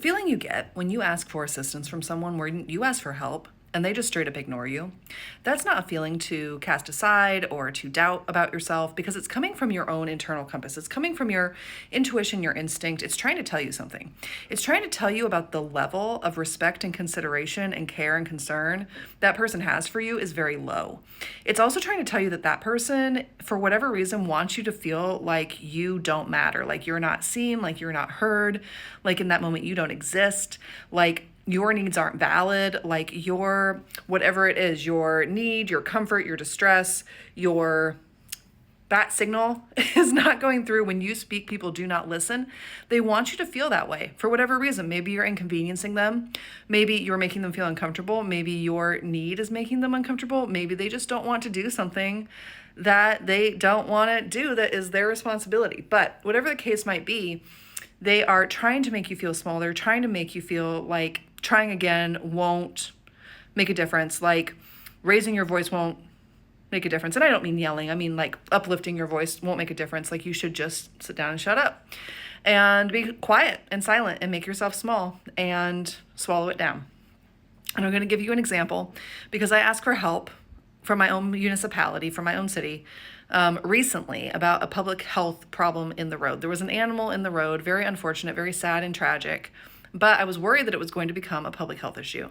feeling you get when you ask for assistance from someone where you ask for help and they just straight up ignore you, that's not a feeling to cast aside or to doubt about yourself because it's coming from your own internal compass. It's coming from your intuition, your instinct. It's trying to tell you something. It's trying to tell you about the level of respect and consideration and care and concern that person has for you is very low. It's also trying to tell you that that person, for whatever reason, wants you to feel like you don't matter, like you're not seen, like you're not heard, like in that moment you don't exist, like your needs aren't valid, like your, whatever it is, your need, your comfort, your distress, your bat signal is not going through. When you speak, people do not listen. They want you to feel that way for whatever reason. Maybe you're inconveniencing them. Maybe you're making them feel uncomfortable. Maybe your need is making them uncomfortable. Maybe they just don't want to do something that they don't want to do that is their responsibility. But whatever the case might be, they are trying to make you feel small. They're trying to make you feel like trying again won't make a difference. Like raising your voice won't make a difference. And I don't mean yelling. I mean like uplifting your voice won't make a difference. Like you should just sit down and shut up and be quiet and silent and make yourself small and swallow it down. And I'm going to give you an example because I asked for help from my own municipality, from my own city, recently about a public health problem in the road. There was an animal in the road, very unfortunate, very sad and tragic, but I was worried that it was going to become a public health issue.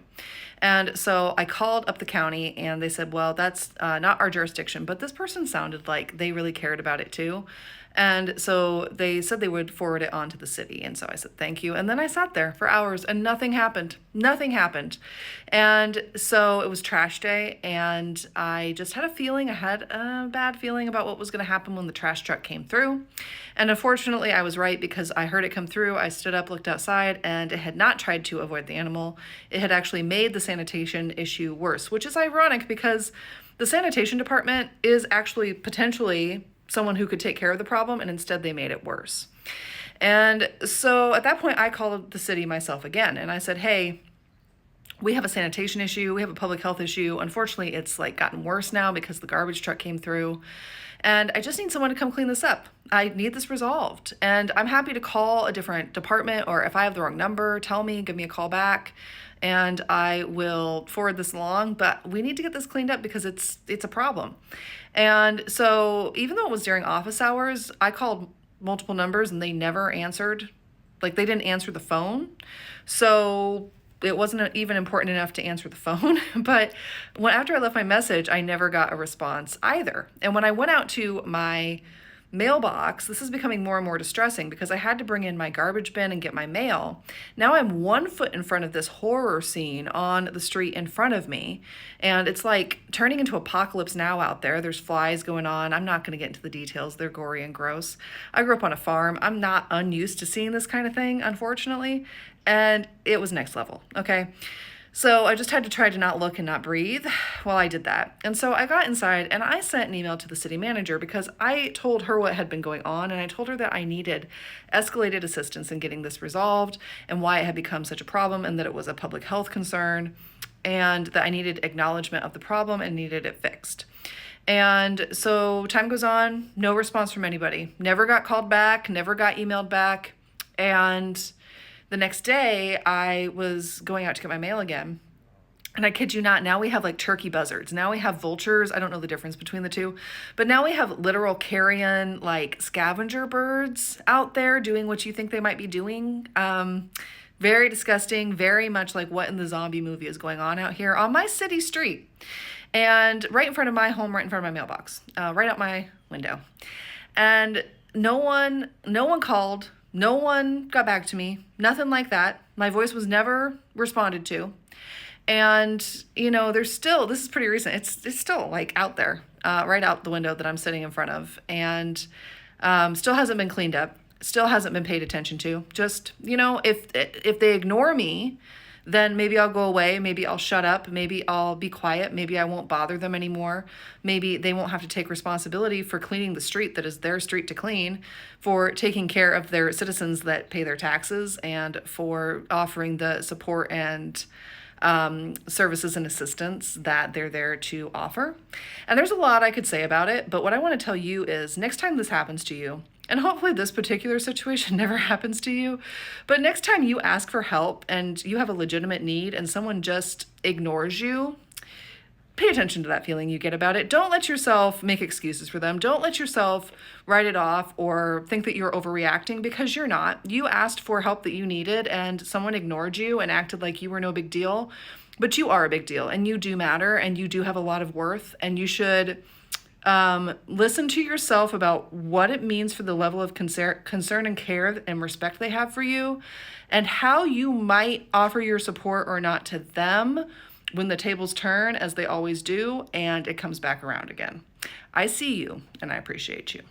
And so I called up the county and they said, well, that's not our jurisdiction, but this person sounded like they really cared about it too. And so they said they would forward it on to the city. And so I said, thank you. And then I sat there for hours and nothing happened. Nothing happened. And so it was trash day. And I just had a feeling, I had a bad feeling about what was going to happen when the trash truck came through. And unfortunately, I was right because I heard it come through. I stood up, looked outside, and it had not tried to avoid the animal. It had actually made the sanitation issue worse, which is ironic because the sanitation department is actually potentially someone who could take care of the problem, and instead they made it worse. And so at that point, I called the city myself again, and I said, hey, we have a sanitation issue, we have a public health issue. Unfortunately, it's like gotten worse now because the garbage truck came through, and I just need someone to come clean this up. I need this resolved, and I'm happy to call a different department, or if I have the wrong number, tell me, give me a call back, and I will forward this along, but we need to get this cleaned up because it's a problem. And so even though it was during office hours, I called multiple numbers and they never answered. Like they didn't answer the phone. So it wasn't even important enough to answer the phone. But after I left my message, I never got a response either. And when I went out to my mailbox, this is becoming more and more distressing because I had to bring in my garbage bin and get my mail. Now I'm 1 foot in front of this horror scene on the street in front of me, and it's like turning into Apocalypse Now out there. There's flies going on. I'm not going to get into the details. They're gory and gross. I grew up on a farm. I'm not unused to seeing this kind of thing, unfortunately, and it was next level, okay? So I just had to try to not look and not breathe while I did that. And so I got inside and I sent an email to the city manager because I told her what had been going on, and I told her that I needed escalated assistance in getting this resolved and why it had become such a problem and that it was a public health concern and that I needed acknowledgement of the problem and needed it fixed. And so time goes on, no response from anybody. Never got called back, never got emailed back. And the next day, I was going out to get my mail again. And I kid you not, now we have like turkey buzzards. Now we have vultures. I don't know the difference between the two. But now we have literal carrion, like scavenger birds out there doing what you think they might be doing. Very disgusting, very much like what in the zombie movie is going on out here on my city street. And right in front of my home, right in front of my mailbox, right out my window. And no one called. No one got back to me, nothing like that. My voice was never responded to. And, you know, there's still, this is pretty recent, it's still like out there, right out the window that I'm sitting in front of. And still hasn't been cleaned up, still hasn't been paid attention to. Just, you know, if they ignore me, then maybe I'll go away, maybe I'll shut up, maybe I'll be quiet, maybe I won't bother them anymore, maybe they won't have to take responsibility for cleaning the street that is their street to clean, for taking care of their citizens that pay their taxes, and for offering the support and services and assistance that they're there to offer. And there's a lot I could say about it, but what I want to tell you is next time this happens to you, And hopefully this particular situation never happens to you. But next time you ask for help and you have a legitimate need and someone just ignores you, pay attention to that feeling you get about it. Don't let yourself make excuses for them. Don't let yourself write it off or think that you're overreacting, because you're not. You asked for help that you needed and someone ignored you and acted like you were no big deal. But you are a big deal and you do matter and you do have a lot of worth, and you should listen to yourself about what it means for the level of concern and care and respect they have for you, and how you might offer your support or not to them when the tables turn, as they always do, and it comes back around again. I see you and I appreciate you.